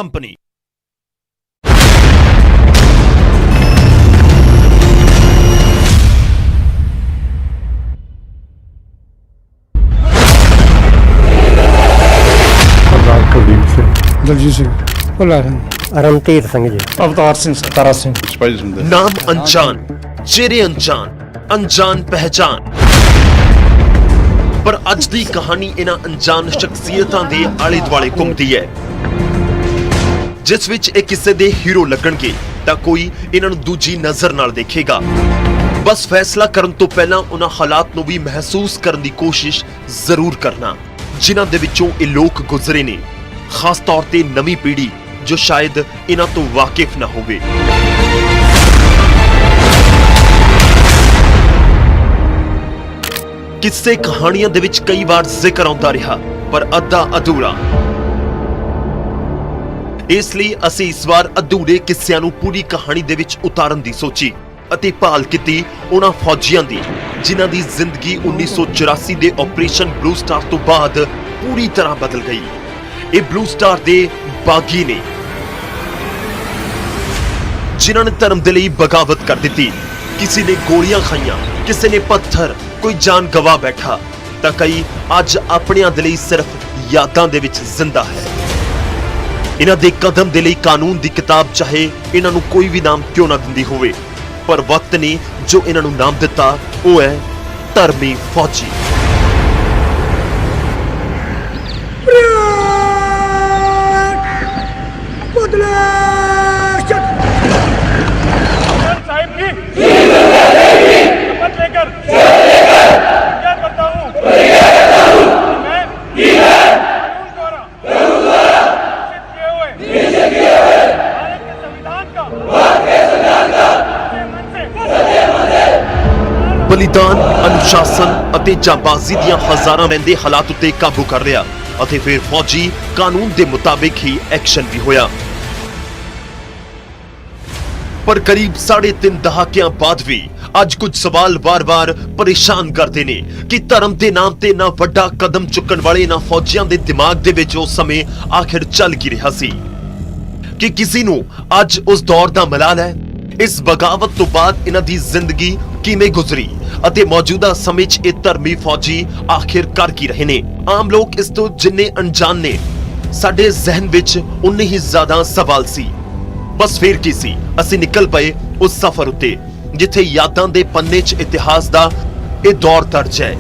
Company. Kuldeep Singh, Daljit Singh, भुल्ला सिंह, रमतीर सिंह जी, अवतार सिंह, तारा सिंह, सिपाही सुंदर। नाम अनजान, चेहरे अनजान, अनजान पहचान। पर अज दी कहानी इन्हां अनजान शख्सियतां दे आले दुआले घुमदी है, जिस विच एक किस्से दे हीरो लगणगे तां कोई इन्हां नूं दूजी नज़र नाल देखेगा। बस फैसला करन तो पहलां उन्हां हालात नूं भी महसूस करन दी कोशिश जरूर करना जिन्हां दे विचों इह लोक गुजरे ने, खास तौर ते नवीं पीढ़ी जो शायद इन्हां तो वाकिफ ना होवे। किस्से कहानियां दे विच कई बार जिक्र आउंदा रहा पर अद्धा अधूरा, इसलिए असीं इस बार अधूरे किस्सिਆਂ ਨੂੰ पूरी कहानी दे विच उतारन दी सोची ਅਤੇ ਭਾਲ ਕੀਤੀ ਉਹਨਾਂ ਫੌਜੀਆਂ ਦੀ ਜਿਨ੍ਹਾਂ ਦੀ ਜ਼ਿੰਦਗੀ 1984 ਦੇ ਆਪਰੇਸ਼ਨ ਬਲੂ ਸਟਾਰ ਤੋਂ ਬਾਅਦ ਪੂਰੀ ਤਰ੍ਹਾਂ ਬਦਲ ਗਈ। ਇਹ ਬਲੂ ਸਟਾਰ ਦੇ ਬਾਗੀ ਨੇ ਜਿਨ੍ਹਾਂ ਨੇ ਧਰਮ ਦੇ ਲਈ ਬਗਾਵਤ ਕਰ ਦਿੱਤੀ। ਕਿਸੇ ਨੇ ਗੋਲੀਆਂ ਖਾਈਆਂ, ਕਿਸੇ ਨੇ ਪੱਥਰ, ਕੋਈ ਜਾਨ ਗਵਾ ਬੈਠਾ ਤਾਂ ਕਈ ਅੱਜ ਆਪਣਿਆਂ ਦੇ ਲਈ ਸਿਰਫ ਯਾਦਾਂ ਦੇ ਵਿੱਚ ਜ਼ਿੰਦਾ ਹੈ। ਇਹਨਾਂ ਦੇ ਕਦਮ ਦੇ ਲਈ ਕਾਨੂੰਨ ਦੀ ਕਿਤਾਬ ਚਾਹੇ ਇਹਨਾਂ ਨੂੰ ਕੋਈ ਵੀ ਨਾਮ ਕਿਉਂ ਨਾ ਦਿੰਦੀ ਹੋਵੇ, पर वक्त ने जो इन्हां नूं नाम दिता वो है धर्मी फौजी। बलिदान, अनुशासन ਅਤੇ ਜਾਂਬਾਜ਼ੀ ਦੀਆਂ ਹਜ਼ਾਰਾਂ ਰਹਿੰਦੇ ਹਾਲਾਤ ਉੱਤੇ ਕਾਬੂ ਕਰ ਲਿਆ ਅਤੇ ਫਿਰ ਫੌਜੀ ਕਾਨੂੰਨ ਦੇ ਮੁਤਾਬਿਕ ਹੀ ਐਕਸ਼ਨ ਵੀ ਹੋਇਆ। ਪਰ ਕਰੀਬ 3.5 ਦਹਾਕਿਆਂ ਬਾਅਦ ਵੀ ਅੱਜ ਕੁਝ ਸਵਾਲ ਵਾਰ-ਵਾਰ ਪਰੇਸ਼ਾਨ ਕਰਦੇ ਨੇ ਕਿ ਧਰਮ ਦੇ ਨਾਮ ਤੇ ਨਾ ਵੱਡਾ ਕਦਮ ਚੁੱਕਣ ਵਾਲੇ ਨਾ ਫੌਜੀਆਂ ਦੇ ਦਿਮਾਗ ਦੇ ਵਿੱਚ ਉਸ ਸਮੇਂ ਆਖਿਰ ਚੱਲ ਕੀ ਰਿਹਾ ਸੀ ਕਿ ਕਿਸੇ ਨੂੰ ਅੱਜ ਉਸ ਦੌਰ ਦਾ ਮਲਾਲ ਹੈ। ਇਸ ਬਗਾਵਤ ਤੋਂ ਬਾਅਦ ਇਹਨਾਂ ਦੀ ਜ਼ਿੰਦਗੀ ਕਿਵੇਂ ਗੁਜ਼ਰੀ ਅਤੇ ਮੌਜੂਦਾ ਸਮੇਂ 'ਚ ਇਹ ਧਰਮੀ ਫੌਜੀ ਆਖਿਰ ਕਰ ਕੀ ਰਹੇ ਨੇ। ਆਮ ਲੋਕ ਇਸ ਤੋਂ ਜਿੰਨੇ ਅਣਜਾਣ ਨੇ, ਸਾਡੇ ਜ਼ਿਹਨ ਵਿੱਚ ਉਨੇ ਹੀ ਜ਼ਿਆਦਾ ਸਵਾਲ ਸੀ। ਬਸ ਫੇਰ ਕੀ ਸੀ, ਅਸੀਂ ਨਿਕਲ ਪਏ ਉਸ ਸਫ਼ਰ ਉੱਤੇ ਜਿੱਥੇ ਯਾਦਾਂ ਦੇ ਪੰਨੇ 'ਚ ਇਤਿਹਾਸ ਦਾ ਇਹ ਦੌਰ ਦਰਜ ਹੈ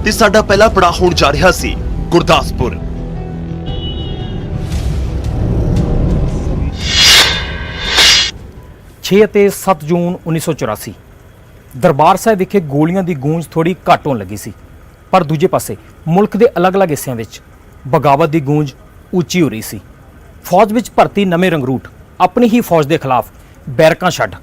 ਤੇ ਸਾਡਾ ਪਹਿਲਾ ਪੜਾਅ ਹੋਣ ਜਾ ਰਿਹਾ ਸੀ ਗੁਰਦਾਸਪੁਰ। 6 ਅਤੇ 7 ਜੂਨ 1984 ਦਰਬਾਰ ਸਾਹਿਬ ਵਿਖੇ ਗੋਲੀਆਂ ਦੀ ਗੂੰਜ ਥੋੜੀ ਘੱਟ ਹੋਣ ਲੱਗੀ ਸੀ, ਪਰ ਦੂਜੇ ਪਾਸੇ ਮੁਲਕ ਦੇ ਅਲੱਗ-ਅਲੱਗ ਹਿੱਸਿਆਂ ਵਿੱਚ ਬਗਾਵਤ ਦੀ ਗੂੰਜ ਉੱਚੀ ਹੋ ਰਹੀ ਸੀ। ਫੌਜ ਵਿੱਚ ਭਰਤੀ ਨਵੇਂ ਰੰਗਰੂਟ ਆਪਣੀ ਹੀ ਫੌਜ ਦੇ ਖਿਲਾਫ ਬੈਰਕਾਂ ਛੱਡ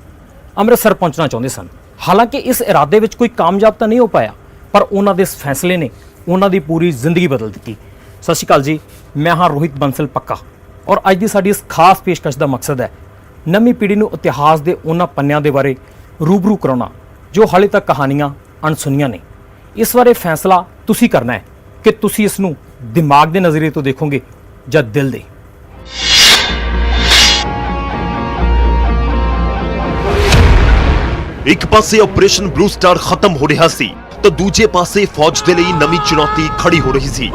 ਅੰਮ੍ਰਿਤਸਰ ਪਹੁੰਚਣਾ ਚਾਹੁੰਦੇ ਸਨ। ਹਾਲਾਂਕਿ ਇਸ ਇਰਾਦੇ ਵਿੱਚ ਕੋਈ ਕਾਮਯਾਬ ਤਾਂ ਨਹੀਂ ਹੋ ਪਾਇਆ, ਪਰ ਉਹਨਾਂ ਦੇ ਇਸ ਫੈਸਲੇ ਨੇ ਉਹਨਾਂ ਦੀ ਪੂਰੀ ਜ਼ਿੰਦਗੀ ਬਦਲ ਦਿੱਤੀ। ਸਤਿ ਸ਼੍ਰੀ ਅਕਾਲ ਜੀ, ਮੈਂ ਹਾਂ ਰੋਹਿਤ ਬੰਸਲ ਪੱਕਾ ਔਰ ਅੱਜ ਦੀ ਸਾਡੀ ਇਸ ਖਾਸ ਪੇਸ਼ਕਸ਼ ਦਾ ਮਕਸਦ ਹੈ ਨਵੀਂ ਪੀੜ੍ਹੀ ਨੂੰ ਇਤਿਹਾਸ ਦੇ ਉਹਨਾਂ ਪੰਨਿਆਂ ਦੇ ਬਾਰੇ ਰੂਬਰੂ ਕਰਾਉਣਾ ਜੋ ਹਾਲੇ ਤੱਕ ਕਹਾਣੀਆਂ ਅਣਸੁਣੀਆਂ ਨੇ। ਇਸ ਬਾਰੇ ਫੈਸਲਾ ਤੁਸੀਂ ਕਰਨਾ ਹੈ ਕਿ ਤੁਸੀਂ ਇਸ ਨੂੰ ਦਿਮਾਗ ਦੇ ਨਜ਼ਰੀਏ ਤੋਂ ਦੇਖੋਗੇ ਜਾਂ ਦਿਲ ਦੇ। ਇੱਕ ਪਾਸੇ ਆਪਰੇਸ਼ਨ ਬਲੂ ਸਟਾਰ ਖਤਮ ਹੋ ਰਿਹਾ ਸੀ ਤਾਂ ਦੂਜੇ ਪਾਸੇ ਫੌਜ ਦੇ ਲਈ ਨਵੀਂ ਚੁਣੌਤੀ ਖੜੀ ਹੋ ਰਹੀ ਸੀ।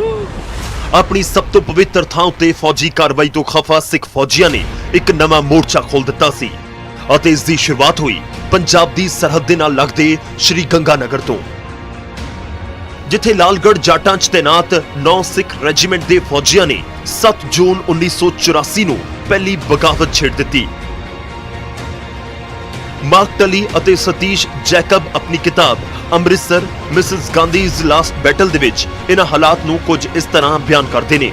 ਆਪਣੀ ਸਭ ਤੋਂ ਪਵਿੱਤਰ ਥਾਂ ਉੱਤੇ ਫੌਜੀ ਕਾਰਵਾਈ ਤੋਂ ਖਫਾ ਸਿੱਖ ਫੌਜੀਆਂ ਨੇ ਇੱਕ ਨਵਾਂ ਮੋਰਚਾ ਖੋਲ੍ਹ ਦਿੱਤਾ ਸੀ ਅਤੇ ਇਸ ਦੀ ਸ਼ੁਰੂਆਤ ਹੋਈ ਪੰਜਾਬ ਦੀ ਸਰਹੱਦ ਦੇ ਨਾਲ ਲੱਗਦੇ ਸ਼੍ਰੀ ਗੰਗਾਨਗਰ ਤੋਂ, ਜਿੱਥੇ ਲਾਲਗੜ੍ਹ ਜਾਟਾਂ 'ਚ ਤੈਨਾਤ 9 ਸਿੱਖ ਰੈਜੀਮੈਂਟ ਦੇ ਫੌਜੀਆਂ ਨੇ 7 ਜੂਨ 1984 ਨੂੰ ਪਹਿਲੀ ਬਗਾਵਤ ਛੇੜ ਦਿੱਤੀ। ਮਾਰਕ ਟਲੀ ਅਤੇ ਸਤੀਸ਼ ਜੈਕਬ ਆਪਣੀ ਕਿਤਾਬ ਅੰਮ੍ਰਿਤਸਰ ਮਿਸਿਸ ਗਾਂਧੀਜ਼ ਲਾਸਟ ਬੈਟਲ ਦੇ ਵਿੱਚ ਇਹਨਾਂ ਹਾਲਾਤ ਨੂੰ ਕੁਝ ਇਸ ਤਰ੍ਹਾਂ ਬਿਆਨ ਕਰਦੇ ਨੇ।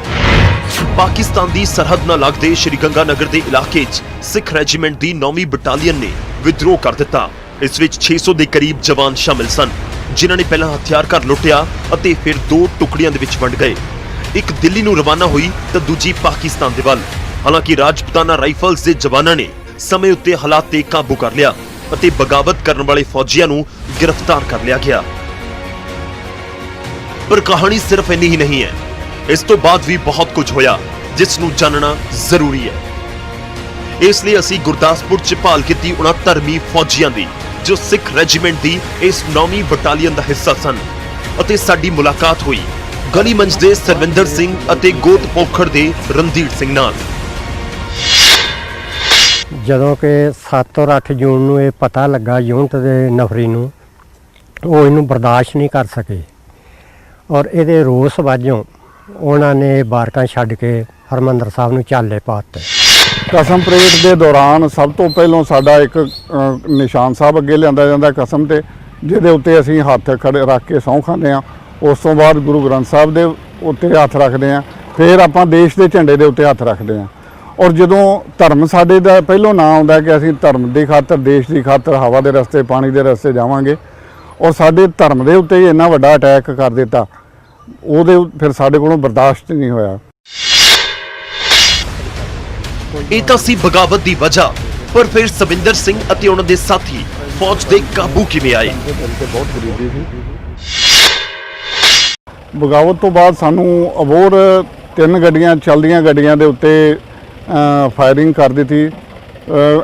ਪਾਕਿਸਤਾਨ ਦੀ ਸਰਹੱਦ ਨਾਲ ਲੱਗਦੇ ਸ਼੍ਰੀ ਗੰਗਾਨਗਰ ਦੇ ਇਲਾਕੇ 'ਚ ਸਿੱਖ ਰੈਜੀਮੈਂਟ ਦੀ 9ਵੀਂ ਬਟਾਲੀਅਨ ਨੇ ਵਿਦਰੋਹ ਕਰ ਦਿੱਤਾ। ਇਸ ਵਿੱਚ 600 ਦੇ ਕਰੀਬ ਜਵਾਨ ਸ਼ਾਮਿਲ ਸਨ, ਜਿਨ੍ਹਾਂ ਨੇ ਪਹਿਲਾਂ ਹਥਿਆਰ ਘਰ ਲੁੱਟਿਆ ਅਤੇ ਫਿਰ 2 ਟੁਕੜੀਆਂ ਦੇ ਵਿੱਚ ਵੰਡ ਗਏ। ਇੱਕ ਦਿੱਲੀ ਨੂੰ ਰਵਾਨਾ ਹੋਈ ਤਾਂ ਦੂਜੀ ਪਾਕਿਸਤਾਨ ਦੇ ਵੱਲ। ਹਾਲਾਂਕਿ ਰਾਜਪੂਤਾਨਾ ਰਾਈਫਲਸ ਦੇ ਜਵਾਨਾਂ ਨੇ ਸਮੇਂ ਉੱਤੇ ਹਾਲਾਤ ਤੇ ਕਾਬੂ ਕਰ ਲਿਆ ਅਤੇ ਬਗਾਵਤ ਕਰਨ ਵਾਲੇ ਫੌਜੀਆਂ ਨੂੰ ਗ੍ਰਿਫਤਾਰ ਕਰ ਲਿਆ ਗਿਆ। ਪਰ ਕਹਾਣੀ ਸਿਰਫ ਇੰਨੀ ਹੀ ਨਹੀਂ ਹੈ, ਇਸ ਤੋਂ ਬਾਅਦ ਵੀ ਬਹੁਤ ਕੁਝ ਹੋਇਆ, ਜਿਸ ਨੂੰ ਜਾਣਨਾ ਜ਼ਰੂਰੀ ਹੈ। ਇਸ ਲਈ ਅਸੀਂ ਗੁਰਦਾਸਪੁਰ 'ਚ ਭਾਲ ਕੀਤੀ 69ਵੀਂ ਫੌਜੀਆਂ ਦੀ ਜੋ ਸਿੱਖ ਰੈਜੀਮੈਂਟ ਦੀ ਇਸ 9ਵੀਂ ਬਟਾਲੀਅਨ ਦਾ ਹਿੱਸਾ ਸਨ ਅਤੇ ਸਾਡੀ ਮੁਲਾਕਾਤ ਹੋਈ ਗਲੀ ਮੰਚ ਦੇ ਸਰਵਿੰਦਰ ਸਿੰਘ ਅਤੇ ਗੋਤ ਪੋਖੜ ਦੇ ਰਣਧੀਰ ਸਿੰਘ ਨਾਲ। ਜਦੋਂ ਕਿ 7 ਔਰ 8 ਜੂਨ ਨੂੰ ਇਹ ਪਤਾ ਲੱਗਾ ਯੂਨਿਟ ਦੇ ਨਫਰੀ ਨੂੰ, ਉਹ ਇਹਨੂੰ ਬਰਦਾਸ਼ਤ ਨਹੀਂ ਕਰ ਸਕੇ ਔਰ ਇਹਦੇ ਰੋਸ ਵਜੋਂ ਉਹਨਾਂ ਨੇ ਬਾਰਕਾਂ ਛੱਡ ਕੇ ਹਰਮੰਦਰ ਸਾਹਿਬ ਨੂੰ ਚਾਲੇ ਪਾਤੇ। ਕਸਮ ਪਰੇਡ ਦੇ ਦੌਰਾਨ ਸਭ ਤੋਂ ਪਹਿਲਾਂ ਸਾਡਾ ਇੱਕ ਨਿਸ਼ਾਨ ਸਾਹਿਬ ਅੱਗੇ ਲਿਆਂਦਾ ਜਾਂਦਾ ਕਸਮ ਤੇ, ਜਿਹਦੇ ਉੱਤੇ ਅਸੀਂ ਹੱਥ ਖੜੇ ਰੱਖ ਕੇ ਸਹੁੰ ਖਾਂਦੇ ਹਾਂ। ਉਸ ਤੋਂ ਬਾਅਦ ਗੁਰੂ ਗ੍ਰੰਥ ਸਾਹਿਬ ਦੇ ਉੱਤੇ ਹੱਥ ਰੱਖਦੇ ਹਾਂ, ਫਿਰ ਆਪਾਂ ਦੇਸ਼ ਦੇ ਝੰਡੇ ਦੇ ਉੱਤੇ ਹੱਥ ਰੱਖਦੇ ਹਾਂ। ਔਰ ਜਦੋਂ ਧਰਮ ਸਾਡੇ ਦਾ ਪਹਿਲੋਂ ਨਾਂ ਆਉਂਦਾ ਕਿ ਅਸੀਂ ਧਰਮ ਦੀ ਖਾਤਰ, ਦੇਸ਼ ਦੀ ਖਾਤਰ ਹਵਾ ਦੇ ਰਸਤੇ, ਪਾਣੀ ਦੇ ਰਸਤੇ ਜਾਵਾਂਗੇ, ਔਰ ਸਾਡੇ ਧਰਮ ਦੇ ਉੱਤੇ ਹੀ ਇੰਨਾ ਵੱਡਾ ਅਟੈਕ ਕਰ ਦਿੱਤਾ, ਉਹਦੇ ਫਿਰ ਸਾਡੇ ਕੋਲੋਂ ਬਰਦਾਸ਼ਤ ਨਹੀਂ ਹੋਇਆ। ਇਹ ਤਾਂ ਸੀ ਬਗਾਵਤ ਦੀ ਵਜ੍ਹਾ, ਪਰ ਫਿਰ ਸਵਿੰਦਰ ਸਿੰਘ ਅਤੇ ਉਹਨਾਂ ਦੇ ਸਾਥੀ ਫੌਜ ਦੇ ਕਾਬੂ ਕਿਵੇਂ ਆਏ? ਬਗਾਵਤ ਤੋਂ ਬਾਅਦ ਸਾਨੂੰ ਅਬੋਰ 3 ਗੱਡੀਆਂ ਚੱਲਦੀਆਂ ਗੱਡੀਆਂ ਦੇ ਉੱਤੇ ਫਾਇਰਿੰਗ ਕਰ ਦਿੱਤੀ,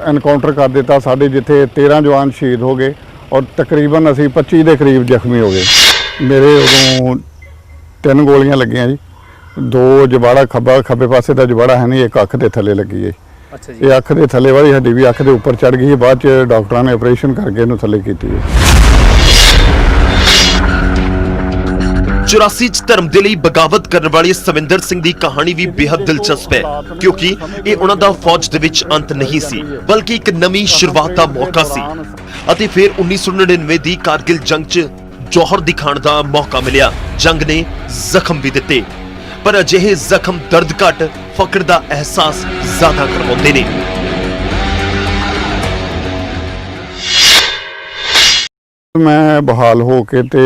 ਐਨਕਾਊਂਟਰ ਕਰ ਦਿੱਤਾ ਸਾਡੇ, ਜਿੱਥੇ 13 ਜਵਾਨ ਸ਼ਹੀਦ ਹੋ ਗਏ ਔਰ ਤਕਰੀਬਨ ਅਸੀਂ 25 ਦੇ ਕਰੀਬ ਜ਼ਖਮੀ ਹੋ ਗਏ। ਮੇਰੇ ਉਦੋਂ 3 ਗੋਲੀਆਂ ਲੱਗੀਆਂ ਜੀ, 2 ਜਬਾੜਾ ਖੱਬੇ ਪਾਸੇ ਦਾ ਜਬਾੜਾ ਹੈ ਨਹੀਂ, ਇੱਕ ਅੱਖ ਦੇ ਥੱਲੇ ਲੱਗੀ ਹੈ। ਅੱਛਾ ਜੀ। ਇਹ ਅੱਖ ਦੇ ਥੱਲੇ ਵਾਲੀ ਹੱਡੀ ਵੀ ਅੱਖ ਦੇ ਉੱਪਰ ਚੜ ਗਈ, ਬਾਅਦ ਚ ਡਾਕਟਰਾਂ ਨੇ ਆਪਰੇਸ਼ਨ ਕਰਕੇ ਇਹਨੂੰ ਥੱਲੇ ਕੀਤੀ ਹੈ। 84 ਚ ਧਰਮ ਦੇ ਲਈ ਬਗਾਵਤ ਕਰਨ ਵਾਲੇ ਸਵਿੰਦਰ ਸਿੰਘ ਦੀ ਕਹਾਣੀ ਵੀ ਬੇहद ਦਿਲਚਸਪ ਹੈ, ਕਿਉਂਕਿ ਇਹ ਉਹਨਾਂ ਦਾ ਫੌਜ ਦੇ ਵਿੱਚ ਅੰਤ ਨਹੀਂ ਸੀ, ਬਲਕਿ ਇੱਕ ਨਵੀਂ ਸ਼ੁਰੂਆਤ ਦਾ ਮੌਕਾ ਸੀ। ਅਤੇ ਫਿਰ 1999 ਦੀ ਕਾਰਗਿਲ ਜੰਗ 'ਚ ਜੌਹਰ ਦਿਖਾਉਣ ਦਾ ਮੌਕਾ ਮਿਲਿਆ। ਜੰਗ ਨੇ ਜ਼ਖਮ ਵੀ ਦਿੱਤੇ, ਪਰ ਅਜਿਹੇ ਜ਼ਖਮ ਦਰਦ ਘੱਟ, ਫਕਰ ਦਾ ਅਹਿਸਾਸ ਜ਼ਿਆਦਾ ਕਰਵਾਉਂਦੇ ਨੇ। ਮੈਂ ਬਹਾਲ ਹੋ ਕੇ ਤੇ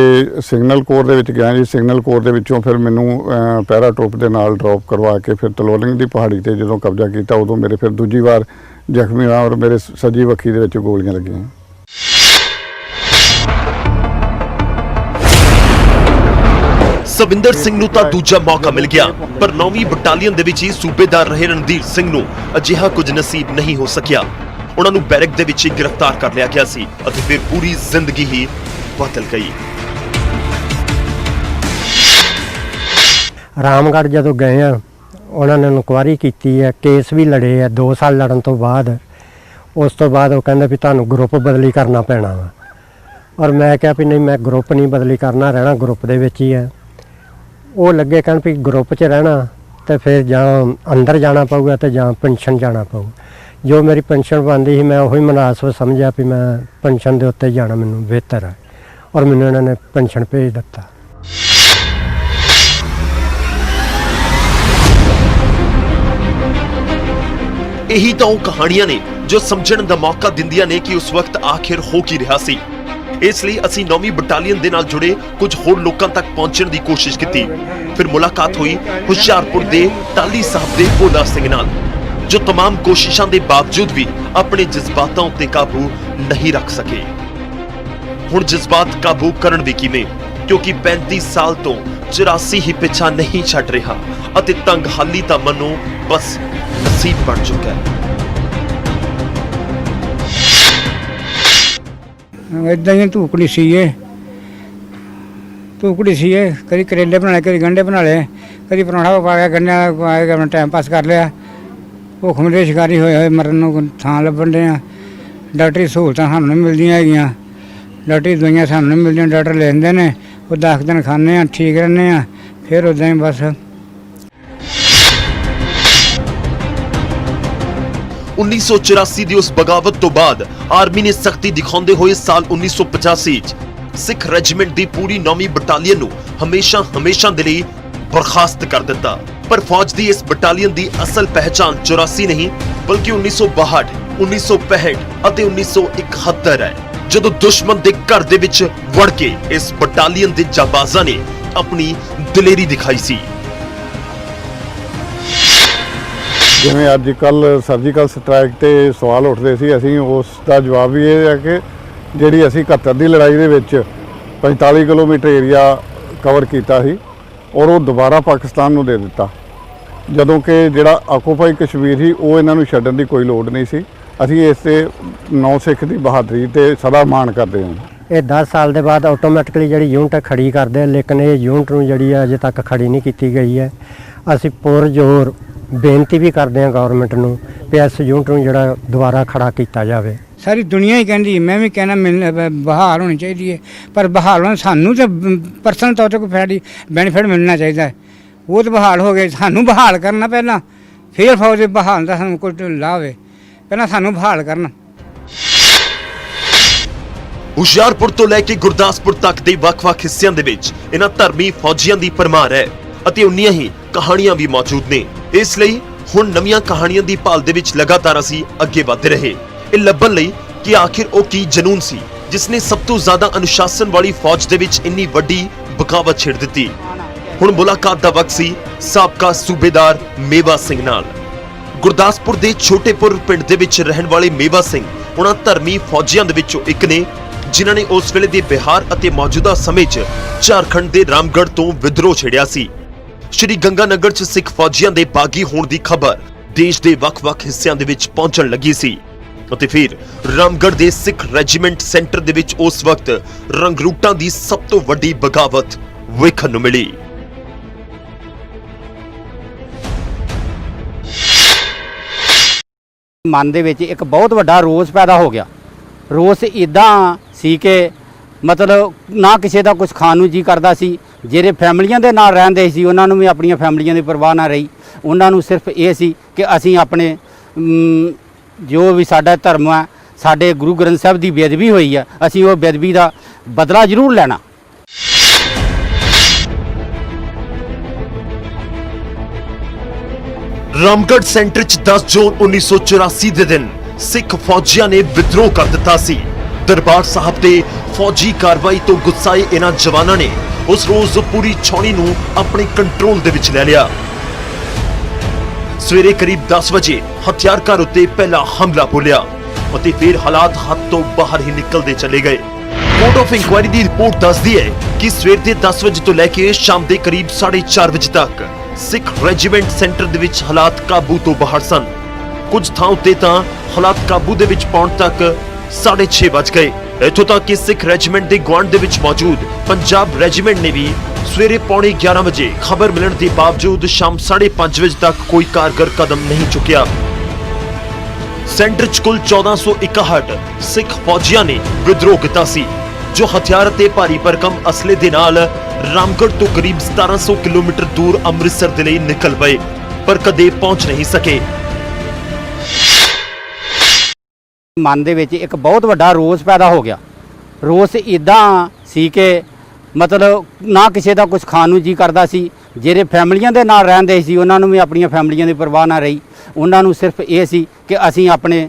ਸਿਗਨਲ ਕੋਰ ਦੇ ਵਿੱਚ ਗਿਆ ਜੀ। ਸਿਗਨਲ ਕੋਰ ਦੇ ਵਿੱਚੋਂ ਫਿਰ ਮੈਨੂੰ ਪੈਰਾਟੋਪ ਦੇ ਨਾਲ ਡ੍ਰੌਪ ਕਰਵਾ ਕੇ ਫਿਰ ਤਲੋਲਿੰਗ ਦੀ ਪਹਾੜੀ ਤੇ ਜਦੋਂ ਕਬਜ਼ਾ ਕੀਤਾ, ਉਦੋਂ ਮੇਰੇ ਫਿਰ ਦੂਜੀ ਵਾਰ ਜ਼ਖਮੀ ਹੋਇਆ ਔਰ ਮੇਰੇ ਸੱਜੀ ਵੱਖੀ ਦੇ ਵਿੱਚ ਗੋਲੀਆਂ ਲੱਗੀਆਂ। ਸਵਿੰਦਰ ਸਿੰਘ ਨੂੰ ਤਾਂ ਦੂਜਾ ਮੌਕਾ ਮਿਲ ਗਿਆ, ਪਰ 9ਵੀਂ ਬਟਾਲੀਅਨ ਦੇ ਵਿੱਚ ਹੀ ਸੂਬੇਦਾਰ ਰਹੇ ਰਣਧੀਰ ਸਿੰਘ ਨੂੰ ਅਜਿਹਾ ਕੁਝ ਨਸੀਬ ਨਹੀਂ ਹੋ ਸਕਿਆ। ਉਹਨਾਂ ਨੂੰ ਬੈਰਕ ਦੇ ਵਿੱਚ ਹੀ ਗ੍ਰਿਫਤਾਰ ਕਰ ਲਿਆ ਗਿਆ ਸੀ ਅਤੇ ਫਿਰ ਪੂਰੀ ਜ਼ਿੰਦਗੀ ਹੀ ਬਦਲ ਗਈ। ਰਾਮਗੜ੍ਹ ਜਦੋਂ ਗਏ ਆ, ਉਹਨਾਂ ਨੇ ਇਨਕੁਆਇਰੀ ਕੀਤੀ ਹੈ, ਕੇਸ ਵੀ ਲੜੇ ਆ 2 ਸਾਲ ਲੜਨ ਤੋਂ ਬਾਅਦ। ਉਸ ਤੋਂ ਬਾਅਦ ਉਹ ਕਹਿੰਦੇ ਵੀ ਤੁਹਾਨੂੰ ਗਰੁੱਪ ਬਦਲੀ ਕਰਨਾ ਪੈਣਾ ਵਾ, ਔਰ ਮੈਂ ਕਿਹਾ ਵੀ ਨਹੀਂ, ਮੈਂ ਗਰੁੱਪ ਨਹੀਂ ਬਦਲੀ ਕਰਨਾ, ਰਹਿਣਾ ਗਰੁੱਪ ਦੇ ਵਿੱਚ ਹੀ ਹੈ। ਉਹ ਲੱਗੇ ਕਹਿਣ ਵੀ ਗਰੁੱਪ 'ਚ ਰਹਿਣਾ ਤੇ ਫਿਰ ਜਾਂ ਅੰਦਰ ਜਾਣਾ ਪਊਗਾ ਤੇ ਜਾਂ ਪੈਨਸ਼ਨ ਜਾਣਾ ਪਊ। ਜੋ ਮੇਰੀ ਪੈਨਸ਼ਨ ਬਣਦੀ ਸੀ, ਮੈਂ ਉਹੀ ਮੁਨਾਸਬ ਸਮਝਿਆ ਵੀ ਮੈਂ ਪੈਨਸ਼ਨ ਦੇ ਉੱਤੇ ਜਾਣਾ ਮੈਨੂੰ ਬਿਹਤਰ ਹੈ, ਔਰ ਮੈਨੂੰ ਇਹਨਾਂ ਨੇ ਪੈਨਸ਼ਨ ਭੇਜ ਦਿੱਤਾ। ਇਹੀ ਤਾਂ ਉਹ ਕਹਾਣੀਆਂ ਨੇ ਜੋ ਸਮਝਣ ਦਾ ਮੌਕਾ ਦਿੰਦੀਆਂ ਨੇ ਕਿ ਉਸ ਵਕਤ ਆਖਿਰ ਹੋ ਕੀ ਰਿਹਾ ਸੀ। ਇਸ ਲਈ ਅਸੀਂ 9ਵੀਂ ਬਟਾਲੀਅਨ ਦੇ ਨਾਲ ਜੁੜੇ ਕੁਝ ਹੋਰ ਲੋਕਾਂ ਤੱਕ ਪਹੁੰਚਣ ਦੀ ਕੋਸ਼ਿਸ਼ ਕੀਤੀ। ਫਿਰ ਮੁਲਾਕਾਤ ਹੋਈ ਹੁਸ਼ਿਆਰਪੁਰ ਦੇ ਟਾਲੀ ਸਾਹਿਬ ਦੇ ਭੋਲਾ ਸਿੰਘ ਨਾਲ, ਜੋ तमाम ਕੋਸ਼ਿਸ਼ਾਂ ਦੇ ਬਾਵਜੂਦ ਵੀ ਆਪਣੇ ਜਜ਼ਬਾਤਾਂ ਉੱਤੇ ਕਾਬੂ ਨਹੀਂ ਰੱਖ ਸਕੇ। ਹੁਣ ਜਜ਼ਬਾਤ ਕਾਬੂ ਕਰਨ ਵੀ ਕਿਵੇਂ, ਕਿਉਂਕਿ 35 ਸਾਲ ਤੋਂ 84 ਹੀ ਪਿੱਛਾ ਨਹੀਂ ਛੱਡ ਰਿਹਾ ਅਤੇ ਤੰਗ ਹਾਲੀ ਤਾਂ ਮਨੋਂ ਬਸ ਨਸੀਬ ਬਣ ਚੁੱਕਾ ਹੈ। ਇਦਾਂ ਹੀ ਧੂਕੜੀ ਸੀਏ ਕਦੀ ਕਰੇਲੇ ਬਣਾ ਲਏ, ਕਦੀ ਗੰਢੇ ਬਣਾ ਲਏ, ਕਦੀ ਪਰੌਂਠਾ ਪਾ ਕੇ ਗੰਢਿਆਂ ਪਾ ਕੇ ਆਪਣਾ ਟਾਈਮ ਪਾਸ ਕਰ ਲਿਆ। ਭੁੱਖ ਮਰੇ ਸ਼ਿਕਾਰੀ ਹੋਏ ਹੋਏ ਮਰਨ ਨੂੰ ਥਾਂ ਲੱਭਣ ਦੇ ਆ। ਡਾਕਟਰੀ ਸਹੂਲਤਾਂ ਸਾਨੂੰ ਨਹੀਂ ਮਿਲਦੀਆਂ ਹੈਗੀਆਂ, ਡਾਕਟਰੀ ਦਵਾਈਆਂ ਸਾਨੂੰ ਨਹੀਂ ਮਿਲਦੀਆਂ। ਡਾਕਟਰ ਲੈਂਦੇ ਨੇ, ਉਹ 10 ਦਿਨ ਖਾਂਦੇ ਆ, ਠੀਕ ਰਹਿੰਦੇ ਆ, ਫਿਰ ਉੱਦਾਂ ਹੀ ਬਸ। 1984 ਦੀ ਉਸ ਬਗਾਵਤ ਤੋਂ ਬਾਅਦ ਆਰਮੀ ਨੇ ਸਖਤੀ ਦਿਖਾਉਂਦੇ ਹੋਏ ਸਾਲ 1985 ਚ ਸਿੱਖ ਰੈਜੀਮੈਂਟ ਦੀ ਪੂਰੀ 9ਵੀਂ ਬਟਾਲੀਅਨ ਨੂੰ ਹਮੇਸ਼ਾ ਦੇ ਲਈ ਬਰਖਾਸਤ ਕਰ ਦਿੱਤਾ। ਪਰ ਫੌਜ ਦੀ ਇਸ ਬਟਾਲੀਅਨ ਦੀ ਅਸਲ ਪਹਿਚਾਨ 84 ਨਹੀਂ ਬਲਕਿ 1962, 1965 ਅਤੇ 1971 ਹੈ, ਜਦੋਂ ਦੁਸ਼ਮਣ ਦੇ ਘਰ ਦੇ ਵਿੱਚ ਵੜ ਕੇ ਇਸ ਬਟਾਲੀਅਨ ਦੇ ਜਾਬਾਜ਼ਾਂ ਨੇ ਆਪਣੀ ਦਲੇਰੀ ਦਿਖਾਈ ਸੀ। ਜਿਵੇਂ ਅੱਜ ਕੱਲ ਸਰਜੀਕਲ ਸਟ੍ਰਾਈਕ ਤੇ ਸਵਾਲ ਉੱਠਦੇ ਸੀ, ਅਸੀਂ ਉਸ ਦਾ ਜਵਾਬ ਵੀ ਇਹ ਹੈ ਕਿ ਜਿਹੜੀ ਅਸੀਂ 71 ਦੀ ਲੜਾਈ ਦੇ ਵਿੱਚ 45 ਕਿਲੋਮੀਟਰ ਏਰੀਆ ਕਵਰ ਕੀਤਾ ਸੀ ਔਰ ਉਹ ਦੁਬਾਰਾ ਪਾਕਿਸਤਾਨ ਨੂੰ ਦੇ ਦਿੱਤਾ। ਜਦੋਂ ਕਿ ਜਿਹੜਾ ਆਕੂਪਾਈ ਕਸ਼ਮੀਰ ਸੀ ਉਹ ਇਹਨਾਂ ਨੂੰ ਛੱਡਣ ਦੀ ਕੋਈ ਲੋੜ ਨਹੀਂ ਸੀ। ਅਸੀਂ ਇਸ ਤੇ ਨੌ ਸਿੱਖ ਦੀ ਬਹਾਦਰੀ ਤੇ ਸਦਾ ਮਾਣ ਕਰਦੇ ਹਾਂ। ਇਹ 10 ਸਾਲ ਦੇ ਬਾਅਦ ਆਟੋਮੈਟਿਕਲੀ ਜਿਹੜੀ ਯੂਨਿਟ ਖੜੀ ਕਰਦੇ ਆ, ਲੇਕਿਨ ਇਹ ਯੂਨਿਟ ਨੂੰ ਜਿਹੜੀ ਆ ਅਜੇ ਤੱਕ ਖੜੀ ਨਹੀਂ ਕੀਤੀ ਗਈ ਹੈ। ਅਸੀਂ ਪੁਰਜ਼ੋਰ ਬੇਨਤੀ ਵੀ ਕਰਦੇ ਹਾਂ ਗਵਰਨਮੈਂਟ ਨੂੰ ਕਿ ਇਸ ਯੂਨਿਟ ਨੂੰ ਜਿਹੜਾ ਦੁਬਾਰਾ ਖੜਾ ਕੀਤਾ ਜਾਵੇ। ਸਾਰੀ ਦੁਨੀਆ ਹੀ ਕਹਿੰਦੀ, ਮੈਂ ਵੀ ਕਹਿਣਾ ਬਹਾਲ ਹੋਣੀ ਚਾਹੀਦੀ ਹੈ, ਪਰ ਬਹਾਲ ਹੋਣ ਸਾਨੂੰ ਤਾਂ ਪਰਸਨਲ ਤੌਰ 'ਤੇ ਕੋਈ ਫਾਇਦਾ ਬੈਨੀਫਿਟ ਮਿਲਣਾ ਚਾਹੀਦਾ ਹੈ। ਉਹ ਤਾਂ ਬਹਾਲ ਹੋ ਗਏ, ਸਾਨੂੰ ਬਹਾਲ ਕਰਨਾ ਪਹਿਲਾਂ, ਫਿਰ ਫੌਜ ਦੇ ਬਹਾਲ ਦਾ ਸਾਨੂੰ ਕੋਈ ਲਾਭ ਹੋਵੇ, ਪਹਿਲਾਂ ਸਾਨੂੰ ਬਹਾਲ ਕਰਨ। ਹੁਸ਼ਿਆਰਪੁਰ ਤੋਂ ਲੈ ਕੇ ਗੁਰਦਾਸਪੁਰ ਤੱਕ ਦੇ ਵੱਖ-ਵੱਖ ਹਿੱਸਿਆਂ ਦੇ ਵਿੱਚ ਇਹਨਾਂ ਧਰਮੀ ਫੌਜੀਆਂ ਦੀ ਭਰਮਾਰ ਹੈ ਅਤੇ ਉਨੀਆਂ ਹੀ ਕਹਾਣੀਆਂ ਵੀ ਮੌਜੂਦ ਨੇ। ਇਸ ਲਈ ਹੁਣ ਨਵੀਆਂ ਕਹਾਣੀਆਂ ਦੀ ਭਾਲ ਦੇ ਵਿੱਚ ਲਗਾਤਾਰ ਅਸੀਂ ਅੱਗੇ ਵਧਦੇ ਰਹੇ, ਇਹ ਲੱਭਣ ਲਈ ਕਿ ਆਖਿਰ ਉਹ ਕੀ ਜਨੂਨ ਸੀ ਜਿਸ ਨੇ ਸਭ ਤੋਂ ਜ਼ਿਆਦਾ ਅਨੁਸ਼ਾਸਨ ਵਾਲੀ ਫੌਜ ਦੇ ਵਿੱਚ ਇੰਨੀ ਵੱਡੀ ਬਗਾਵਤ ਛੇੜ ਦਿੱਤੀ। ਹੁਣ ਮੁਲਾਕਾਤ ਦਾ ਵਕਤ ਸੀ ਸਾਬਕਾ ਸੂਬੇਦਾਰ ਮੇਵਾ ਸਿੰਘ ਨਾਲ। ਗੁਰਦਾਸਪੁਰ ਦੇ ਛੋਟੇਪੁਰ ਪਿੰਡ ਦੇ ਵਿੱਚ ਰਹਿਣ ਵਾਲੇ ਮੇਵਾ ਸਿੰਘ ਉਹਨਾਂ ਧਰਮੀ ਫੌਜੀਆਂ ਦੇ ਵਿੱਚੋਂ ਇੱਕ ਨੇ ਜਿਨ੍ਹਾਂ ਨੇ ਉਸ ਵੇਲੇ ਦੇ ਬਿਹਾਰ ਅਤੇ ਮੌਜੂਦਾ ਸਮੇਂ 'ਚ ਝਾਰਖੰਡ ਦੇ ਰਾਮਗੜ੍ਹ ਤੋਂ ਵਿਦਰੋਹ ਛੇੜਿਆ ਸੀ। ਸ਼੍ਰੀ ਗੰਗਾਨਗਰ 'ਚ ਸਿੱਖ ਫੌਜੀਆਂ ਦੇ ਬਾਗੀ ਹੋਣ ਦੀ ਖਬਰ ਦੇਸ਼ ਦੇ ਵੱਖ-ਵੱਖ ਹਿੱਸਿਆਂ ਦੇ ਵਿੱਚ ਪਹੁੰਚਣ ਲੱਗੀ ਸੀ ਅਤੇ ਫਿਰ ਰਾਮਗੜ੍ਹ ਦੇ ਸਿੱਖ ਰੈਜੀਮੈਂਟ ਸੈਂਟਰ ਦੇ ਵਿੱਚ ਉਸ ਵਕਤ ਰੰਗਰੂਟਾਂ ਦੀ ਸਭ ਤੋਂ ਵੱਡੀ ਬਗਾਵਤ ਵੇਖਣ ਨੂੰ ਮਿਲੀ। ਮਨ ਦੇ ਵਿੱਚ ਇੱਕ ਬਹੁਤ ਵੱਡਾ ਰੋਸ ਪੈਦਾ ਹੋ ਗਿਆ। ਰੋਸ ਇਦਾਂ ਸੀ ਕਿ ਮਤਲਬ ਨਾ ਕਿਸੇ ਦਾ ਕੁਝ ਖਾਣ ਨੂੰ ਜੀ ਕਰਦਾ ਸੀ। ਜਿਹੜੇ ਫੈਮਲੀਆਂ ਦੇ ਨਾਲ ਰਹਿੰਦੇ ਸੀ ਉਹਨਾਂ ਨੂੰ ਵੀ ਆਪਣੀਆਂ ਫੈਮਲੀਆਂ ਦੀ ਪਰਵਾਹ ਨਾ ਰਹੀ। ਉਹਨਾਂ ਨੂੰ ਸਿਰਫ ਇਹ ਸੀ ਕਿ ਅਸੀਂ ਆਪਣੇ ਜੋ ਵੀ ਸਾਡਾ ਧਰਮ ਹੈ, ਸਾਡੇ ਗੁਰੂ ਗ੍ਰੰਥ ਸਾਹਿਬ ਦੀ ਬੇਅਦਬੀ ਹੋਈ ਹੈ, ਅਸੀਂ ਉਹ ਬੇਅਦਬੀ ਦਾ ਬਦਲਾ ਜ਼ਰੂਰ ਲੈਣਾ। ਰਾਮਗੜ੍ਹ ਸੈਂਟਰ 'ਚ 10 ਜੂਨ 1984 ਦੇ ਦਿਨ ਸਿੱਖ ਫੌਜੀਆਂ ਨੇ ਵਿਦਰੋਹ ਕਰ ਦਿੱਤਾ ਸੀ। ਦਰਬਾਰ ਸਾਹਿਬ ਤੇ ਫੌਜੀ ਕਾਰਵਾਈ ਤੋਂ ਗੁੱਸਾਏ ਇਹਨਾਂ ਜਵਾਨਾਂ ਨੇ ਉਸ ਰੋਜ਼ ਪੂਰੀ ਛਾਉਣੀ ਨੂੰ ਆਪਣੇ ਕੰਟਰੋਲ ਦੇ ਵਿੱਚ ਲੈ ਲਿਆ। ਸਵੇਰੇ ਕਰੀਬ 10 ਵਜੇ ਹਥਿਆਰਕਾਰ ਉੱਤੇ ਪਹਿਲਾ ਹਮਲਾ ਬੋਲਿਆ ਅਤੇ ਫਿਰ ਹਾਲਾਤ ਹੱਥ ਤੋਂ ਬਾਹਰ ਹੀ ਨਿਕਲਦੇ ਚਲੇ ਗਏ। Court of inquiry the report ਦੱਸਦੀ ਹੈ ਕਿ ਸਵੇਰ ਦੇ 10 ਵਜੇ ਤੋਂ ਲੈ ਕੇ ਸ਼ਾਮ ਦੇ ਕਰੀਬ 4:30 ਵਜੇ ਤੱਕ ਸਿੱਖ ਰੈਜੀਮੈਂਟ ਸੈਂਟਰ ਦੇ ਵਿੱਚ ਹਾਲਾਤ ਕਾਬੂ ਤੋਂ ਬਾਹਰ ਸਨ। ਕੁਝ ਥਾਂ ਉੱਤੇ ਤਾਂ ਹਾਲਾਤ ਕਾਬੂ ਦੇ ਵਿੱਚ ਪਾਉਣ ਤੱਕ 6:30 ਵੱਜ ਗਏ। ਇੱਥੋਂ ਤੱਕ ਕਿ ਸਿੱਖ ਰੈਜੀਮੈਂਟ ਦੇ ਗੁਆਂਢ ਦੇ ਵਿੱਚ ਮੌਜੂਦ ਪੰਜਾਬ ਰੈਜੀਮੈਂਟ ਨੇ ਵੀ ਸਵੇਰੇ 11:45 ਵਜੇ ਖਬਰ ਮਿਲਣ ਦੇ ਬਾਵਜੂਦ ਸ਼ਾਮ 5:30 ਵਜੇ ਤੱਕ ਕੋਈ ਕਾਰਗਰ ਕਦਮ ਨਹੀਂ ਚੁੱਕਿਆ। ਸੈਂਟਰ 'ਚ ਕੁੱਲ 1461 ਸਿੱਖ ਫੌਜੀਆਂ ਨੇ ਵਿਦਰੋਹ ਕੀਤਾ ਸੀ, ਜੋ ਹਥਿਆਰ ਤੇ ਭਾਰੀ ਭਰਕਮ ਅਸਲੇ ਦੇ ਨਾਲ ਰਾਮਗੜ੍ਹ ਤੋਂ ਕਰੀਬ 1700 ਕਿਲੋਮੀਟਰ ਦੂਰ ਅੰਮ੍ਰਿਤਸਰ ਦੇ ਲਈ ਨਿਕਲ ਪਏ, ਪਰ ਕਦੇ ਪਹੁੰਚ ਨਹੀਂ ਸਕੇ। ਮਨ ਦੇ ਵਿੱਚ ਇੱਕ ਬਹੁਤ ਵੱਡਾ ਰੋਸ ਪੈਦਾ ਹੋ ਗਿਆ। ਰੋਸ ਇਦਾਂ ਸੀ ਕਿ ਮਤਲਬ ਨਾ ਕਿਸੇ ਦਾ ਕੁਝ ਖਾਣ ਨੂੰ ਜੀ ਕਰਦਾ ਸੀ। ਜਿਹੜੇ ਫੈਮਲੀਆਂ ਦੇ ਨਾਲ ਰਹਿੰਦੇ ਸੀ ਉਹਨਾਂ ਨੂੰ ਵੀ ਆਪਣੀਆਂ ਫੈਮਲੀਆਂ ਦੀ ਪਰਵਾਹ ਨਾ ਰਹੀ। ਉਹਨਾਂ ਨੂੰ ਸਿਰਫ ਇਹ ਸੀ ਕਿ ਅਸੀਂ ਆਪਣੇ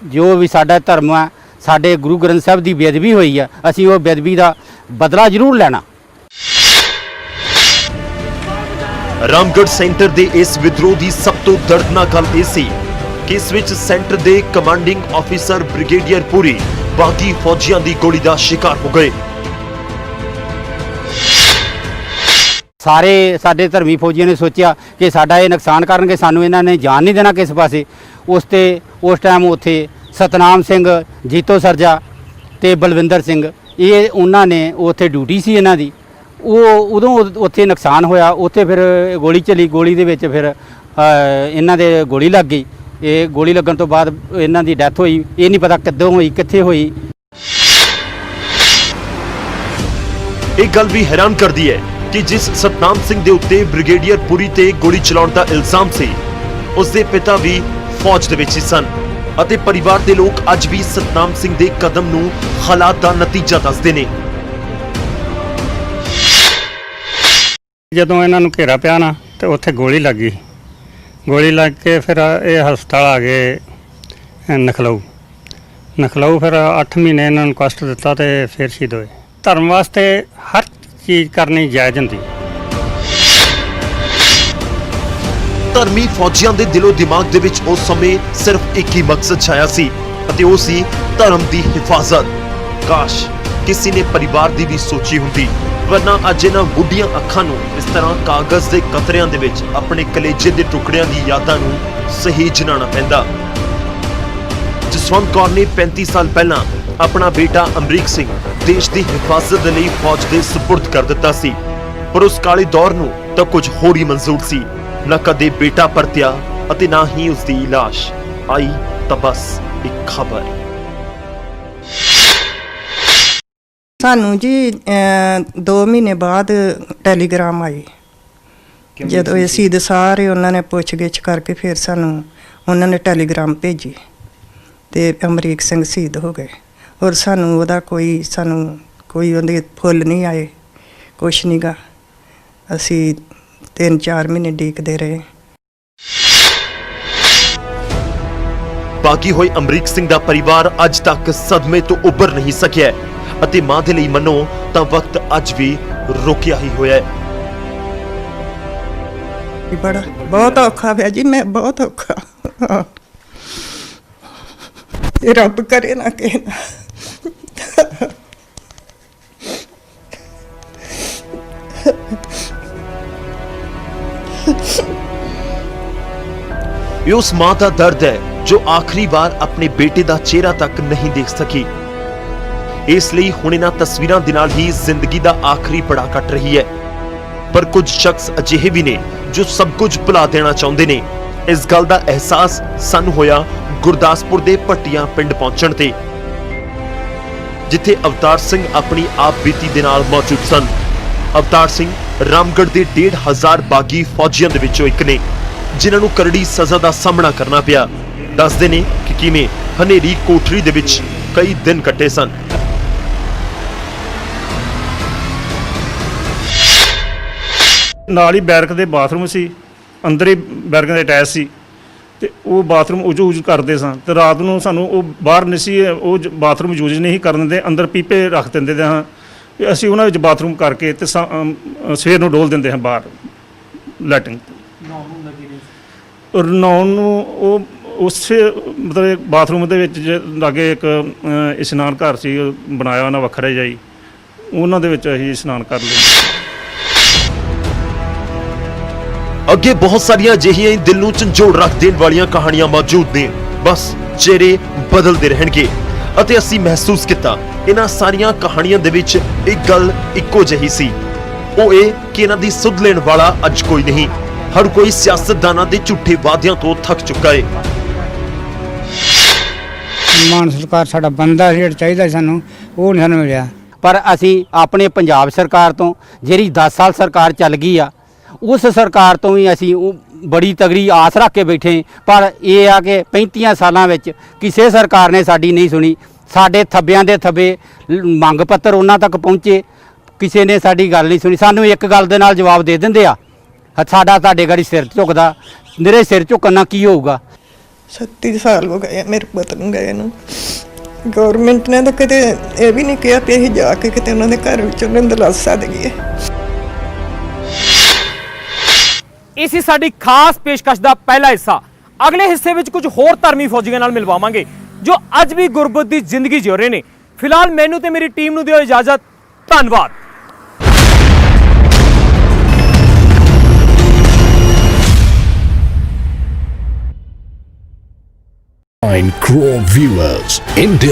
ਜੋ ਵੀ ਸਾਡਾ ਧਰਮ ਹੈ, ਸਾਡੇ ਗੁਰੂ ਗ੍ਰੰਥ ਸਾਹਿਬ ਦੀ ਬੇਅਦਬੀ ਹੋਈ ਹੈ, ਅਸੀਂ ਉਹ ਬੇਅਦਬੀ ਦਾ ਬਦਲਾ ਜ਼ਰੂਰ ਲੈਣਾ। ਰਾਮਗੜ੍ਹ ਸੈਂਟਰ ਦੇ ਇਸ ਵਿਦਰੋਹ ਦੀ ਸਭ ਤੋਂ ਦਰਦਨਾਕ ਗੱਲ ਇਹ ਸੀ ਕਿ ਇਸ ਵਿੱਚ ਸੈਂਟਰ ਦੇ ਕਮਾਂਡਿੰਗ ਆਫੀਸਰ ਬ੍ਰਿਗੇਡੀਅਰ ਪੁਰੀ ਬਾਗੀ ਫੌਜੀਆਂ ਦੀ ਗੋਲੀ ਦਾ ਸ਼ਿਕਾਰ ਹੋ ਗਏ। ਸਾਰੇ ਸਾਡੇ ਧਰਮੀ ਫੌਜੀਆਂ ਨੇ ਸੋਚਿਆ ਕਿ ਸਾਡਾ ਇਹ ਨੁਕਸਾਨ ਕਰਨਗੇ, ਸਾਨੂੰ ਇਹਨਾਂ ਨੇ ਜਾਣ ਨਹੀਂ ਦੇਣਾ ਕਿਸੇ ਪਾਸੇ। ਉਸ ਟਾਈਮ ਉੱਥੇ ਸਤਨਾਮ ਸਿੰਘ, ਜੀਤੋ ਸਰਜਾ ਤੇ ਬਲਵਿੰਦਰ ਸਿੰਘ, ਇਹ ਉਹਨਾਂ ਨੇ ਉੱਥੇ ਡਿਊਟੀ ਸੀ ਇਹਨਾਂ ਦੀ। ਉਹ ਉਦੋਂ ਉੱਥੇ ਨੁਕਸਾਨ ਹੋਇਆ। ਉੱਥੇ ਫਿਰ ਗੋਲੀ ਚੱਲੀ, ਗੋਲੀ ਦੇ ਵਿੱਚ ਫਿਰ ਇਹਨਾਂ ਦੇ ਗੋਲੀ ਲੱਗ ਗਈ। ਇਹ ਗੋਲੀ ਲੱਗਣ ਤੋਂ ਬਾਅਦ ਇਹਨਾਂ ਦੀ ਡੈਥ ਹੋਈ। ਇਹ ਨਹੀਂ ਪਤਾ ਕਦੋਂ ਹੋਈ, ਕਿੱਥੇ ਹੋਈ। ਇਹ ਗੱਲ ਵੀ ਹੈਰਾਨ ਕਰਦੀ ਹੈ ਕਿ ਜਿਸ ਸਤਨਾਮ ਸਿੰਘ ਦੇ ਉੱਤੇ ਬ੍ਰਿਗੇਡੀਅਰ ਪੁਰੀ ਤੇ ਗੋਲੀ ਚਲਾਉਣ ਦਾ ਇਲਜ਼ਾਮ ਸੀ, ਉਸ ਦੇ ਪਿਤਾ ਵੀ ਫੌਜ ਦੇ ਵਿੱਚ ਹੀ ਸਨ ਅਤੇ ਪਰਿਵਾਰ ਦੇ ਲੋਕ ਅੱਜ ਵੀ ਸਤਨਾਮ ਸਿੰਘ ਦੇ ਕਦਮ ਨੂੰ ਹਾਲਾਤ ਦਾ ਨਤੀਜਾ ਦੱਸਦੇ ਨੇ। ਜਦੋਂ ਇਹਨਾਂ ਨੂੰ ਘੇਰਾ ਪਿਆ ਨਾ ਤੇ ਉੱਥੇ ਗੋਲੀ ਲੱਗੀ। ਗੋਲੀ ਲੱਗ ਕੇ ਫਿਰ ਇਹ ਹਸਪਤਾਲ ਆ ਗਏ ਨਖਲਊ। ਫਿਰ 8 ਮਹੀਨੇ ਇਹਨਾਂ ਨੂੰ ਕਸ਼ਟ ਦਿੱਤਾ ਤੇ ਫਿਰ ਸ਼ਹੀਦ ਹੋਏ। ਧਰਮ ਵਾਸਤੇ ਹਰ ਚੀਜ਼ ਕਰਨੀ ਜਾਇਜ਼ ਹੁੰਦੀ। ਧਰਮੀ ਫੌਜੀਆਂ ਦੇ ਦਿਲੋਂ ਦਿਮਾਗ ਦੇ ਵਿੱਚ ਉਸ ਸਮੇਂ ਸਿਰਫ ਇੱਕ ਹੀ ਮਕਸਦ ਛਾਇਆ ਸੀ ਅਤੇ ਉਹ ਸੀ ਧਰਮ ਦੀ ਹਿਫਾਜ਼ਤ। ਕਾਸ਼ ਕਿਸੇ ਨੇ ਪਰਿਵਾਰ ਦੀ ਵੀ ਸੋਚੀ ਹੁੰਦੀ, ਵਰਨਾ ਅੱਜ ਇਹਨਾਂ ਬੁੱਢੀਆਂ ਅੱਖਾਂ ਨੂੰ ਇਸ ਤਰ੍ਹਾਂ ਕਾਗਜ਼ ਦੇ ਕਤਰਿਆਂ ਦੇ ਵਿੱਚ ਆਪਣੇ ਕਲੇਜੇ ਦੇ ਟੁਕੜਿਆਂ ਦੀ ਯਾਦਾਂ ਨੂੰ ਸਹੇਜਣਾ ਨਾ ਪੈਂਦਾ। ਜਸਵੰਤ ਕੌਰ ਨੇ 35 ਸਾਲ ਪਹਿਲਾਂ ਆਪਣਾ ਬੇਟਾ ਅਮਰੀਕ ਸਿੰਘ ਦੇਸ਼ ਦੀ ਹਿਫਾਜ਼ਤ ਲਈ ਫੌਜ ਦੇ ਸਪੁਰਦ ਕਰ ਦਿੱਤਾ ਸੀ, ਪਰ ਉਸ ਕਾਲੇ ਦੌਰ ਨੂੰ ਤਾਂ ਕੁਝ ਹੋਰ ਹੀ ਮਨਜ਼ੂਰ ਸੀ। ਨਾ ਕਦੇ ਬੇਟਾ ਪਰਤਿਆ ਅਤੇ ਨਾ ਹੀ ਉਸ ਦੀ ਲਾਸ਼ ਆਈ, ਤਾਂ ਬਸ ਇੱਕ ਖਬਰ। ਸਾਨੂੰ ਜੀ 2 ਮਹੀਨੇ ਬਾਅਦ ਟੈਲੀਗ੍ਰਾਮ ਆਈ। ਜਦੋਂ ਇਹ ਸ਼ਹੀਦ ਸਾਰੇ ਉਹਨਾਂ ਨੇ ਪੁੱਛ-ਗਿੱਛ ਕਰਕੇ ਫਿਰ ਸਾਨੂੰ ਉਹਨਾਂ ਨੇ ਟੈਲੀਗ੍ਰਾਮ ਭੇਜੀ ਤੇ ਅਮਰੀਕ ਸਿੰਘ ਸ਼ਹੀਦ ਹੋ ਗਏ। ਔਰ ਸਾਨੂੰ ਉਹਦਾ ਕੋਈ ਉਹਦੇ ਫੁੱਲ ਨਹੀਂ ਆਏ, ਕੁਛ ਨਹੀਂ ਗਾ। ਅਸੀਂ 3-4 ਮਹੀਨੇ ਉਡੀਕਦੇ ਰਹੇ। ਬਾਗੀ ਹੋਏ ਅਮਰੀਕ ਸਿੰਘ ਦਾ ਪਰਿਵਾਰ ਅੱਜ ਤੱਕ ਸਦਮੇ ਤੋਂ ਉੱਭਰ ਨਹੀਂ ਸਕਿਆ ਅਤੇ ਮਾਂ ਦੇ ਲਈ ਮੰਨੋ ਤਾਂ ਵਕਤ ਅੱਜ ਵੀ ਰੁਕਿਆ ਹੀ ਹੋਇਆ ਹੈ। ਬਹੁਤ ਔਖਾ ਪਿਆ ਜੀ, ਮੈਂ ਬਹੁਤ ਔਖਾ। ਇਹ ਰੱਬ ਕਰੇ ਨਾ ਕਿਸੇ ਨਾ। ਇਹ ਉਸ ਮਾਂ ਦਾ ਦਰਦ ਹੈ ਜੋ ਆਖਰੀ ਵਾਰ ਆਪਣੇ ਬੇਟੇ ਦਾ ਚਿਹਰਾ ਤੱਕ ਨਹੀਂ ਦੇਖ ਸਕੀ। ਇਸ ਲਈ ਹੁਣ ਇਹਨਾਂ ਤਸਵੀਰਾਂ ਦੇ ਨਾਲ ਹੀ ਜ਼ਿੰਦਗੀ ਦਾ ਆਖਰੀ ਪੜਾਅ ਕੱਟ ਰਹੀ ਹੈ। ਪਰ ਕੁਝ ਸ਼ਖਸ ਅਜਿਹੇ ਵੀ ਨੇ ਜੋ ਸਭ ਕੁਝ ਭੁਲਾ ਦੇਣਾ ਚਾਹੁੰਦੇ ਨੇ। ਇਸ ਗੱਲ ਦਾ ਅਹਿਸਾਸ ਸਾਨੂੰ ਹੋਇਆ ਗੁਰਦਾਸਪੁਰ ਦੇ ਭੱਟੀਆਂ ਪਿੰਡ ਪਹੁੰਚਣ ਤੇ, ਜਿੱਥੇ ਅਵਤਾਰ ਸਿੰਘ ਆਪਣੀ ਆਪ ਬੀਤੀ ਦੇ ਨਾਲ ਮੌਜੂਦ ਸਨ। ਅਵਤਾਰ ਸਿੰਘ ਰਾਮਗੜ੍ਹ ਦੇ 1,500 ਬਾਗੀ ਫੌਜੀਆਂ ਦੇ ਵਿੱਚੋਂ ਇੱਕ ਨੇ, ਜਿਨ੍ਹਾਂ ਨੂੰ ਕਰੜੀ ਸਜ਼ਾ ਦਾ ਸਾਹਮਣਾ ਕਰਨਾ ਪਿਆ। ਦੱਸਦੇ ਨੇ ਕਿ ਕਿਵੇਂ ਹਨੇਰੀ ਕੋਠੜੀ ਦੇ ਵਿੱਚ ਕਈ ਦਿਨ ਕੱਟੇ ਸਨ। ਨਾਲ ਹੀ ਬੈਰਕ ਦੇ ਬਾਥਰੂਮ ਸੀ, ਅੰਦਰ ਹੀ ਬੈਰਕ ਦੇ ਅਟੈਚ ਸੀ ਤੇ ਉਹ ਬਾਥਰੂਮ ਯੂਜ਼ ਕਰਦੇ ਸਾਂ ਤੇ ਰਾਤ ਨੂੰ ਸਾਨੂੰ ਉਹ ਬਾਹਰ ਨਹੀਂ ਸੀ, ਉਹ ਬਾਥਰੂਮ ਯੂਜ਼ ਨਹੀਂ ਕਰਨ ਦਿੰਦੇ, ਅੰਦਰ ਪੀਪੇ ਰੱਖ ਦਿੰਦੇ ਹਾਂ। ਅਸੀਂ ਉਹਨਾਂ ਵਿੱਚ ਬਾਥਰੂਮ ਕਰਕੇ ਤੇ ਸਵੇਰ ਨੂੰ ਡੋਲ ਦਿੰਦੇ ਹਾਂ ਬਾਹਰ ਲੈਟਰਿੰਗ। ਔਰ ਨਹਾਉਣ ਨੂੰ ਉਹ ਉਸੇ ਮਤਲਬ ਬਾਥਰੂਮ ਦੇ ਵਿੱਚ ਲਾਗੇ ਇੱਕ ਇਸ਼ਨਾਨ ਘਰ ਸੀ ਬਣਾਇਆ ਉਹਨਾਂ ਵੱਖਰਾ ਜਿਹਾ ਹੀ, ਉਹਨਾਂ ਦੇ ਵਿੱਚ ਅਸੀਂ ਇਸ਼ਨਾਨ ਕਰ ਲਏ। ਅੱਗੇ ਬਹੁਤ ਸਾਰੀਆਂ ਅਜਿਹੀਆਂ ਦਿਲ ਨੂੰ ਝੰਜੋੜ ਰੱਖ ਦੇਣ ਵਾਲੀਆਂ ਕਹਾਣੀਆਂ ਮੌਜੂਦ ਨੇ। ਬਸ ਚਿਹਰੇ ਬਦਲਦੇ ਰਹਿਣਗੇ ਅਤੇ ਅਸੀਂ ਮਹਿਸੂਸ ਕੀਤਾ ਇਹਨਾਂ ਸਾਰੀਆਂ ਕਹਾਣੀਆਂ ਦੇ ਵਿੱਚ ਇੱਕ ਗੱਲ ਇੱਕੋ ਜਿਹੀ ਸੀ, ਉਹ ਇਹ ਕਿ ਇਹਨਾਂ ਦੀ ਸੁੱਧ ਲੈਣ ਵਾਲਾ ਅੱਜ ਕੋਈ ਨਹੀਂ। ਹਰ ਕੋਈ ਸਿਆਸਤਦਾਨਾਂ ਦੇ ਝੂਠੇ ਵਾਅਦਿਆਂ ਤੋਂ ਥੱਕ ਚੁੱਕਾ ਹੈ। ਮਾਨ ਸਰਕਾਰ ਸਾਡਾ ਬੰਦਾ ਜਿਹੜਾ ਚਾਹੀਦਾ ਸਾਨੂੰ, ਉਹ ਨਹੀਂ ਸਾਨੂੰ ਮਿਲਿਆ। ਪਰ ਅਸੀਂ ਆਪਣੇ ਪੰਜਾਬ ਸਰਕਾਰ ਤੋਂ, ਜਿਹੜੀ 10 ਸਾਲ ਸਰਕਾਰ ਚੱਲ ਗਈ ਆ, ਉਸ ਸਰਕਾਰ ਤੋਂ ਵੀ ਅਸੀਂ ਉਹ ਬੜੀ ਤਗੜੀ ਆਸ ਰੱਖ ਕੇ ਬੈਠੇ। ਪਰ ਇਹ ਆ ਕਿ 35 ਸਾਲਾਂ ਵਿੱਚ ਕਿਸੇ ਸਰਕਾਰ ਨੇ ਸਾਡੀ ਨਹੀਂ ਸੁਣੀ। ਸਾਡੇ ਥੱਬਿਆਂ ਦੇ ਥੱਬੇ ਮੰਗ ਪੱਤਰ ਉਹਨਾਂ ਤੱਕ ਪਹੁੰਚੇ, ਕਿਸੇ ਨੇ ਸਾਡੀ ਗੱਲ ਨਹੀਂ ਸੁਣੀ। ਸਾਨੂੰ ਇੱਕ ਗੱਲ ਦੇ ਨਾਲ ਜਵਾਬ ਦੇ ਦਿੰਦੇ ਆ, ਸਾਡਾ ਤੁਹਾਡੇ ਗਾੜੀ ਸਿਰ ਝੁਕਦਾ, ਮੇਰੇ ਸਿਰ ਝੁਕਣ ਨਾਲ ਕੀ ਹੋਊਗਾ। 37 ਸਾਲ ਹੋ ਗਏ ਮੇਰੇ ਪੁੱਤ ਨੂੰ ਗਏ ਨੂੰ। ਗਵਰਨਮੈਂਟ ਨੇ ਤਾਂ ਕਿਤੇ ਇਹ ਵੀ ਨਹੀਂ ਕਿਹਾ ਕਿ ਅਸੀਂ ਜਾ ਕੇ ਕਿਤੇ ਉਹਨਾਂ ਦੇ ਘਰ ਵਿੱਚ ਉਹਨਾਂ ਨੂੰ ਦਿਲਾਸਾ ਦੇਈਏ। ਇਹ ਸੀ ਸਾਡੀ ਖਾਸ ਪੇਸ਼ਕਸ਼ ਦਾ ਪਹਿਲਾ ਹਿੱਸਾ। ਅਗਲੇ ਹਿੱਸੇ ਵਿੱਚ ਕੁਝ ਹੋਰ ਧਰਮੀ ਫੌਜੀਆਂ ਨਾਲ ਮਿਲਵਾਵਾਂਗੇ ਜੋ ਅੱਜ ਵੀ ਗੁਰਬਤ ਦੀ ਜ਼ਿੰਦਗੀ ਜਿਉ ਰਹੇ ਨੇ। ਫਿਲਹਾਲ ਮੈਨੂੰ ਤੇ ਮੇਰੀ ਟੀਮ ਨੂੰ ਦਿਓ ਇਜਾਜ਼ਤ। ਧੰਨਵਾਦ। Chrome viewers, India.